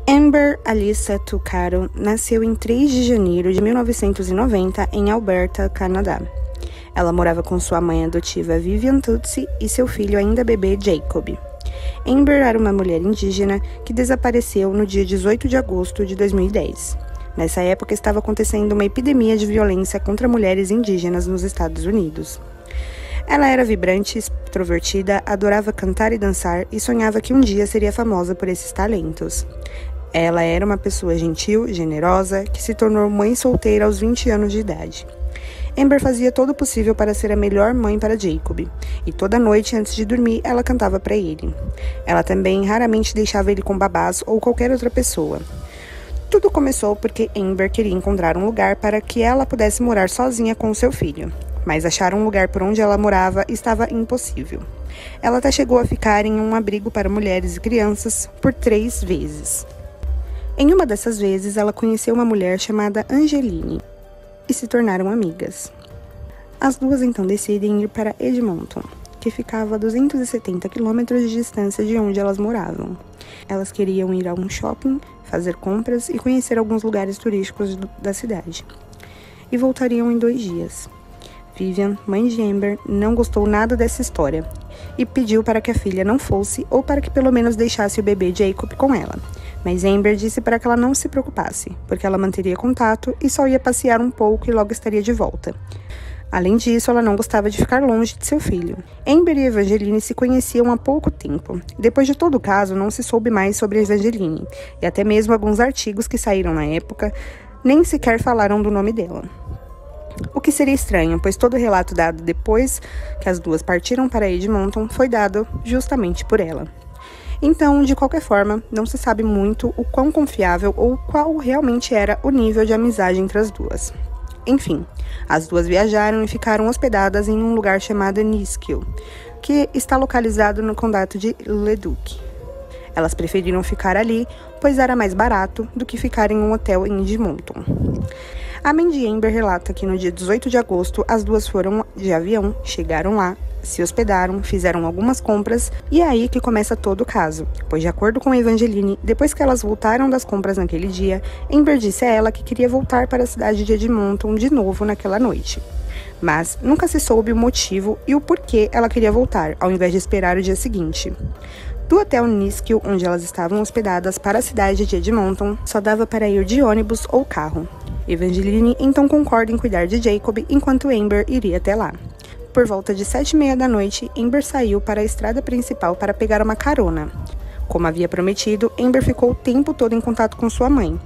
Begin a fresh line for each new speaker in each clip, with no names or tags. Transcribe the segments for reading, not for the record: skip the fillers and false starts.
Amber Alyssa Tuccaro nasceu em 3 de janeiro de 1990 em Alberta, Canadá. Ela morava com sua mãe adotiva Vivian Tutsi e seu filho ainda bebê Jacob. Amber era uma mulher indígena que desapareceu no dia 18 de agosto de 2010. Nessa época estava acontecendo uma epidemia de violência contra mulheres indígenas nos Estados Unidos. Ela era vibrante, extrovertida, adorava cantar e dançar e sonhava que um dia seria famosa por esses talentos. Ela era uma pessoa gentil, generosa, que se tornou mãe solteira aos 20 anos de idade. Amber fazia todo o possível para ser a melhor mãe para Jacob, e toda noite antes de dormir ela cantava para ele. Ela também raramente deixava ele com babás ou qualquer outra pessoa. Tudo começou porque Amber queria encontrar um lugar para que ela pudesse morar sozinha com seu filho, mas achar um lugar por onde ela morava estava impossível. Ela até chegou a ficar em um abrigo para mulheres e crianças por 3 vezes. Em uma dessas vezes, ela conheceu uma mulher chamada Angeline e se tornaram amigas. As duas então decidem ir para Edmonton, que ficava a 270 quilômetros de distância de onde elas moravam. Elas queriam ir a um shopping, fazer compras e conhecer alguns lugares turísticos da cidade. E voltariam em 2 dias. Vivian, mãe de Amber, não gostou nada dessa história e pediu para que a filha não fosse ou para que pelo menos deixasse o bebê Jacob com ela. Mas Amber disse para que ela não se preocupasse, porque ela manteria contato e só ia passear um pouco e logo estaria de volta. Além disso, ela não gostava de ficar longe de seu filho. Amber e Evangeline se conheciam há pouco tempo. Depois de todo o caso, não se soube mais sobre Evangeline, e até mesmo alguns artigos que saíram na época nem sequer falaram do nome dela. O que seria estranho, pois todo o relato dado depois que as duas partiram para Edmonton foi dado justamente por ela. Então, de qualquer forma, não se sabe muito o quão confiável ou qual realmente era o nível de amizade entre as duas. Enfim, as duas viajaram e ficaram hospedadas em um lugar chamado Niskill, que está localizado no condado de Leduc. Elas preferiram ficar ali, pois era mais barato do que ficar em um hotel em Edmonton. A mãe de Amber relata que no dia 18 de agosto, as duas foram de avião, chegaram lá, se hospedaram, fizeram algumas compras e é aí que começa todo o caso, pois de acordo com Evangeline, depois que elas voltaram das compras naquele dia, Amber disse a ela que queria voltar para a cidade de Edmonton de novo naquela noite. Mas nunca se soube o motivo e o porquê ela queria voltar, ao invés de esperar o dia seguinte. Do hotel Niskill, onde elas estavam hospedadas, para a cidade de Edmonton, só dava para ir de ônibus ou carro. Evangeline então concorda em cuidar de Jacob enquanto Amber iria até lá. Por volta de 7h30 da noite, Amber saiu para a estrada principal para pegar uma carona. Como havia prometido, Amber ficou o tempo todo em contato com sua mãe,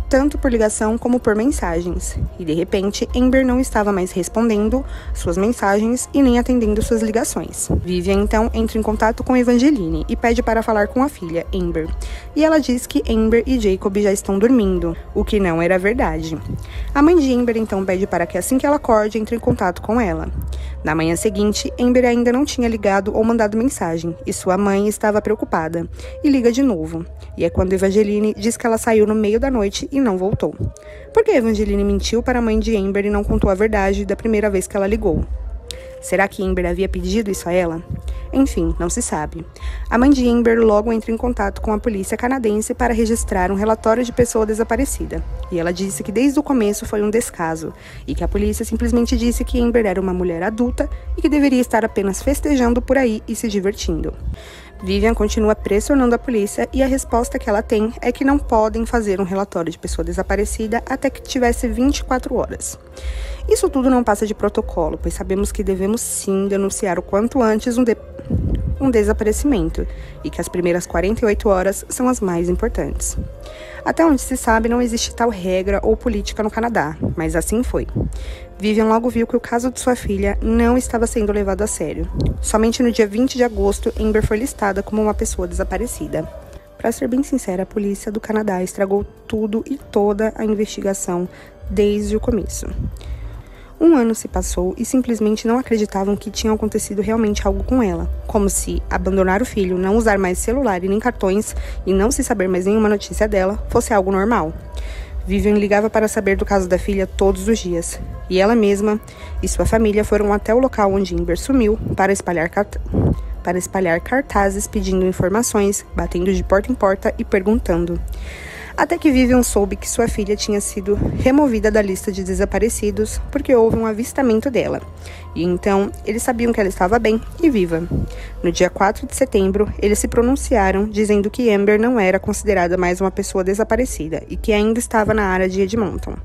tanto por ligação como por mensagens. E de repente, Amber não estava mais respondendo suas mensagens e nem atendendo suas ligações. Vivian então entra em contato com Evangeline e pede para falar com a filha, Amber. E ela diz que Amber e Jacob já estão dormindo, o que não era verdade. A mãe de Amber então pede para que assim que ela acorde, entre em contato com ela. Na manhã seguinte, Amber ainda não tinha ligado ou mandado mensagem, e sua mãe estava preocupada, e liga de novo. E é quando Evangeline diz que ela saiu no meio da noite e não voltou. Por que Evangeline mentiu para a mãe de Amber e não contou a verdade da primeira vez que ela ligou? Será que Amber havia pedido isso a ela? Enfim, não se sabe. A mãe de Amber logo entra em contato com a polícia canadense para registrar um relatório de pessoa desaparecida. E ela disse que desde o começo foi um descaso, e que a polícia simplesmente disse que Amber era uma mulher adulta e que deveria estar apenas festejando por aí e se divertindo. Vivian continua pressionando a polícia e a resposta que ela tem é que não podem fazer um relatório de pessoa desaparecida até que tivesse 24 horas. Isso tudo não passa de protocolo, pois sabemos que devemos sim denunciar o quanto antes um desaparecimento e que as primeiras 48 horas são as mais importantes. Até onde se sabe, não existe tal regra ou política no Canadá, mas assim foi. Vivian logo viu que o caso de sua filha não estava sendo levado a sério. Somente no dia 20 de agosto, Amber foi listada como uma pessoa desaparecida. Para ser bem sincera, a polícia do Canadá estragou tudo e toda a investigação desde o começo. 1 ano se passou e simplesmente não acreditavam que tinha acontecido realmente algo com ela, como se abandonar o filho, não usar mais celular e nem cartões e não se saber mais nenhuma notícia dela fosse algo normal. Vivian ligava para saber do caso da filha todos os dias, e ela mesma e sua família foram até o local onde Amber sumiu para espalhar para espalhar cartazes pedindo informações, batendo de porta em porta e perguntando. Até que Vivian soube que sua filha tinha sido removida da lista de desaparecidos porque houve um avistamento dela. E então, eles sabiam que ela estava bem e viva. No dia 4 de setembro, eles se pronunciaram dizendo que Amber não era considerada mais uma pessoa desaparecida e que ainda estava na área de Edmonton.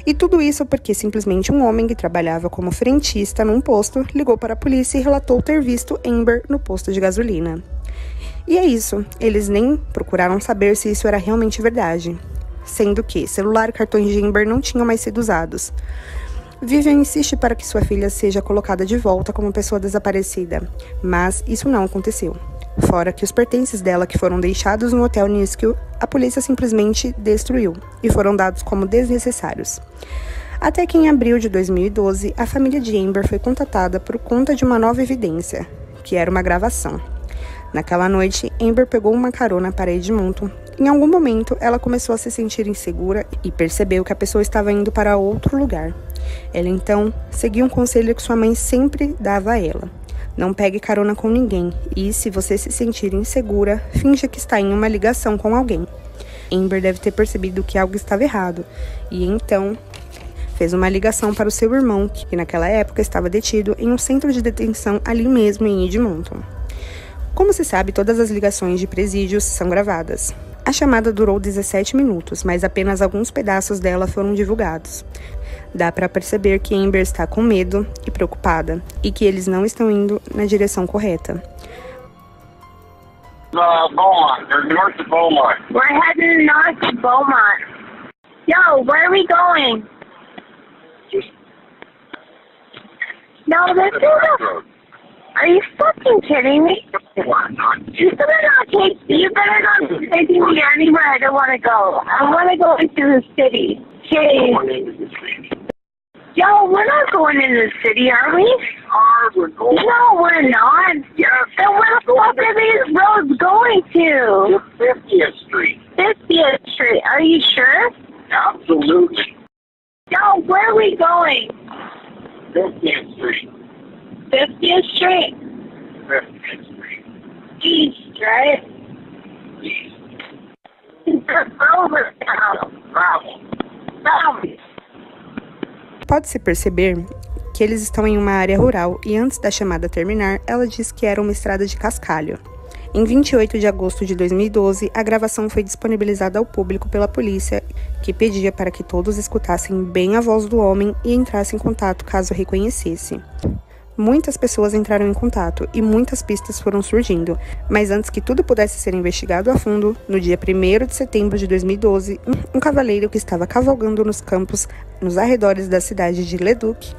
E tudo isso porque simplesmente um homem que trabalhava como frentista num posto ligou para a polícia e relatou ter visto Amber no posto de gasolina. E é isso, eles nem procuraram saber se isso era realmente verdade, sendo que celular e cartões de Amber não tinham mais sido usados. Vivian insiste para que sua filha seja colocada de volta como pessoa desaparecida, mas isso não aconteceu. Fora que os pertences dela que foram deixados no hotel Niskel, a polícia simplesmente destruiu e foram dados como desnecessários. Até que em abril de 2012, a família de Amber foi contatada por conta de uma nova evidência, que era uma gravação. Naquela noite, Amber pegou uma carona para Edmonton. Em algum momento, ela começou a se sentir insegura e percebeu que a pessoa estava indo para outro lugar. Ela então seguiu um conselho que sua mãe sempre dava a ela. Não pegue carona com ninguém e, se você se sentir insegura, finja que está em uma ligação com alguém. Amber deve ter percebido que algo estava errado e então fez uma ligação para o seu irmão, que naquela época estava detido em um centro de detenção ali mesmo em Edmonton. Como se sabe, todas as ligações de presídios são gravadas. A chamada durou 17 minutos, mas apenas alguns pedaços dela foram divulgados. Dá para perceber que Amber está com medo e preocupada, e que eles não estão indo na direção correta.
Beaumont, or north of Beaumont.
We're heading north of Beaumont. Yo, where are we going? No, this is a... Are you fucking kidding me? You better not be taking me anywhere I don't want to go. I want to go into the city. Jeez. Yo, we're not going into the city, are we? No, we're not. Then what are these roads going to?
50th Street.
50th Street. Are you sure?
Absolutely.
Yo, where are we going?
50th Street.
50th Street?
50th Street.
East, right?
East.
Over town.
Bravo.
Pode-se perceber que eles estão em uma área rural e antes da chamada terminar, ela disse que era uma estrada de cascalho. Em 28 de agosto de 2012, a gravação foi disponibilizada ao público pela polícia, que pedia para que todos escutassem bem a voz do homem e entrassem em contato caso reconhecesse. Muitas pessoas entraram em contato e muitas pistas foram surgindo, mas antes que tudo pudesse ser investigado a fundo, no dia 1º de setembro de 2012, um cavaleiro que estava cavalgando nos campos nos arredores da cidade de Leduc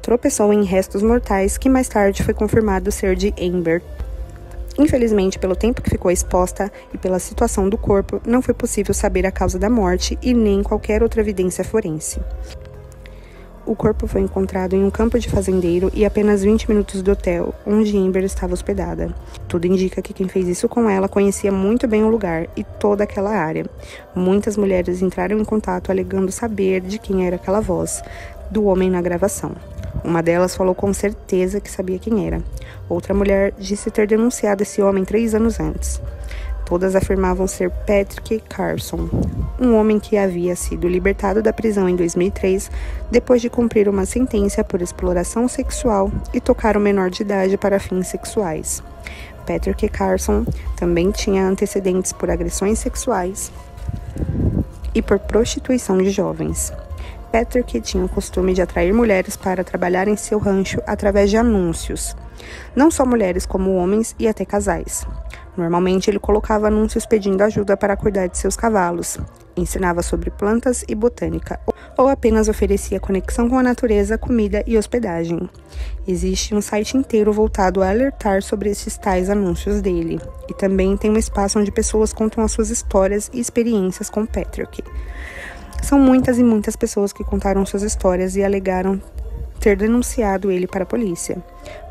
tropeçou em restos mortais que mais tarde foi confirmado ser de Amber. Infelizmente, pelo tempo que ficou exposta e pela situação do corpo, não foi possível saber a causa da morte e nem qualquer outra evidência forense. O corpo foi encontrado em um campo de fazendeiro e apenas 20 minutos do hotel onde Amber estava hospedada. Tudo indica que quem fez isso com ela conhecia muito bem o lugar e toda aquela área. Muitas mulheres entraram em contato alegando saber de quem era aquela voz do homem na gravação. Uma delas falou com certeza que sabia quem era. Outra mulher disse ter denunciado esse homem 3 anos antes. Todas afirmavam ser Patrick Carson, um homem que havia sido libertado da prisão em 2003 depois de cumprir uma sentença por exploração sexual e tocar um menor de idade para fins sexuais. Patrick Carson também tinha antecedentes por agressões sexuais e por prostituição de jovens. Patrick tinha o costume de atrair mulheres para trabalhar em seu rancho através de anúncios. Não só mulheres, como homens e até casais. Normalmente, ele colocava anúncios pedindo ajuda para cuidar de seus cavalos, ensinava sobre plantas e botânica, ou apenas oferecia conexão com a natureza, comida e hospedagem. Existe um site inteiro voltado a alertar sobre esses tais anúncios dele, e também tem um espaço onde pessoas contam as suas histórias e experiências com Patrick. São muitas e muitas pessoas que contaram suas histórias e alegaram ter denunciado ele para a polícia.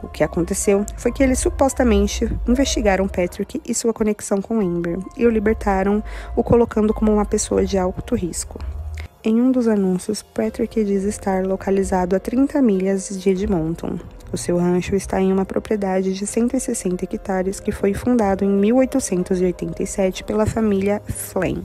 O que aconteceu foi que eles supostamente investigaram Patrick e sua conexão com Amber e o libertaram, o colocando como uma pessoa de alto risco. Em um dos anúncios, Patrick diz estar localizado a 30 milhas de Edmonton. O seu rancho está em uma propriedade de 160 hectares que foi fundado em 1887 pela família Flynn.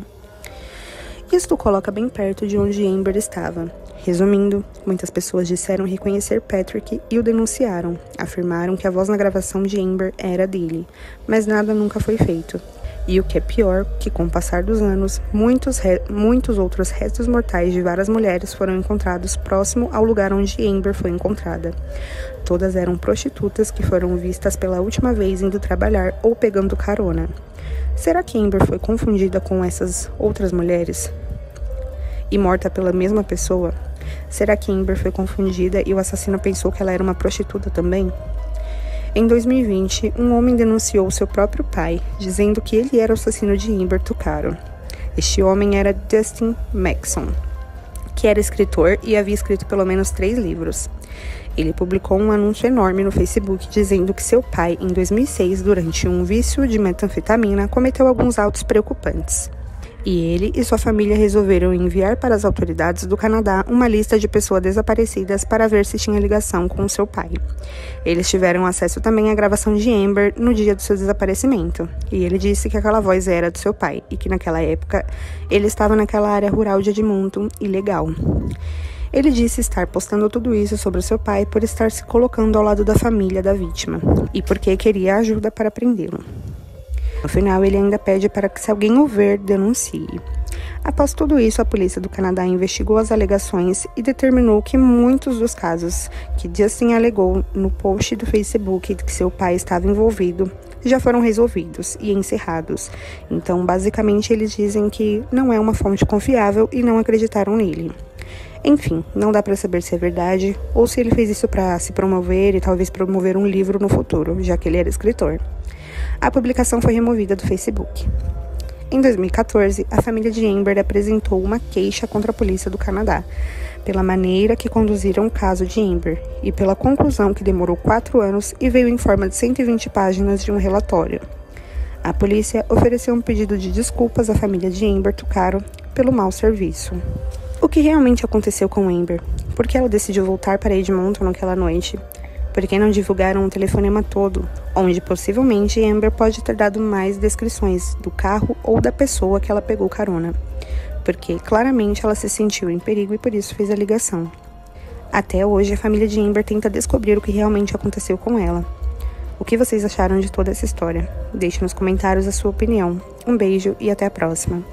Isto coloca bem perto de onde Amber estava. Resumindo, muitas pessoas disseram reconhecer Patrick e o denunciaram. Afirmaram que a voz na gravação de Amber era dele, mas nada nunca foi feito. E o que é pior, que com o passar dos anos, muitos outros restos mortais de várias mulheres foram encontrados próximo ao lugar onde Amber foi encontrada. Todas eram prostitutas que foram vistas pela última vez indo trabalhar ou pegando carona. Será que Amber foi confundida com essas outras mulheres e morta pela mesma pessoa? Será que Amber foi confundida e o assassino pensou que ela era uma prostituta também? Em 2020, um homem denunciou seu próprio pai, dizendo que ele era o assassino de Amber Tucaro. Este homem era Justin Maxson, que era escritor e havia escrito pelo menos 3 livros. Ele publicou um anúncio enorme no Facebook dizendo que seu pai, em 2006, durante um vício de metanfetamina, cometeu alguns autos preocupantes. E ele e sua família resolveram enviar para as autoridades do Canadá uma lista de pessoas desaparecidas para ver se tinha ligação com seu pai. Eles tiveram acesso também à gravação de Amber no dia do seu desaparecimento, e ele disse que aquela voz era do seu pai e que naquela época ele estava naquela área rural de Edmonton ilegal. Ele disse estar postando tudo isso sobre o seu pai por estar se colocando ao lado da família da vítima e porque queria ajuda para prendê-lo. No final, ele ainda pede para que, se alguém o ver, denuncie. Após tudo isso, a polícia do Canadá investigou as alegações e determinou que muitos dos casos que Justin alegou no post do Facebook de que seu pai estava envolvido já foram resolvidos e encerrados. Então, basicamente, eles dizem que não é uma fonte confiável e não acreditaram nele. Enfim, não dá para saber se é verdade ou se ele fez isso para se promover e talvez promover um livro no futuro, já que ele era escritor. A publicação foi removida do Facebook. Em 2014, a família de Amber apresentou uma queixa contra a polícia do Canadá, pela maneira que conduziram o caso de Amber e pela conclusão que demorou 4 anos e veio em forma de 120 páginas de um relatório. A polícia ofereceu um pedido de desculpas à família de Amber Tucaro pelo mau serviço. O que realmente aconteceu com Amber? Por que ela decidiu voltar para Edmonton naquela noite? Por que não divulgaram o telefonema todo, onde possivelmente Amber pode ter dado mais descrições do carro ou da pessoa que ela pegou carona? Porque claramente ela se sentiu em perigo e por isso fez a ligação. Até hoje, a família de Amber tenta descobrir o que realmente aconteceu com ela. O que vocês acharam de toda essa história? Deixe nos comentários a sua opinião. Um beijo e até a próxima.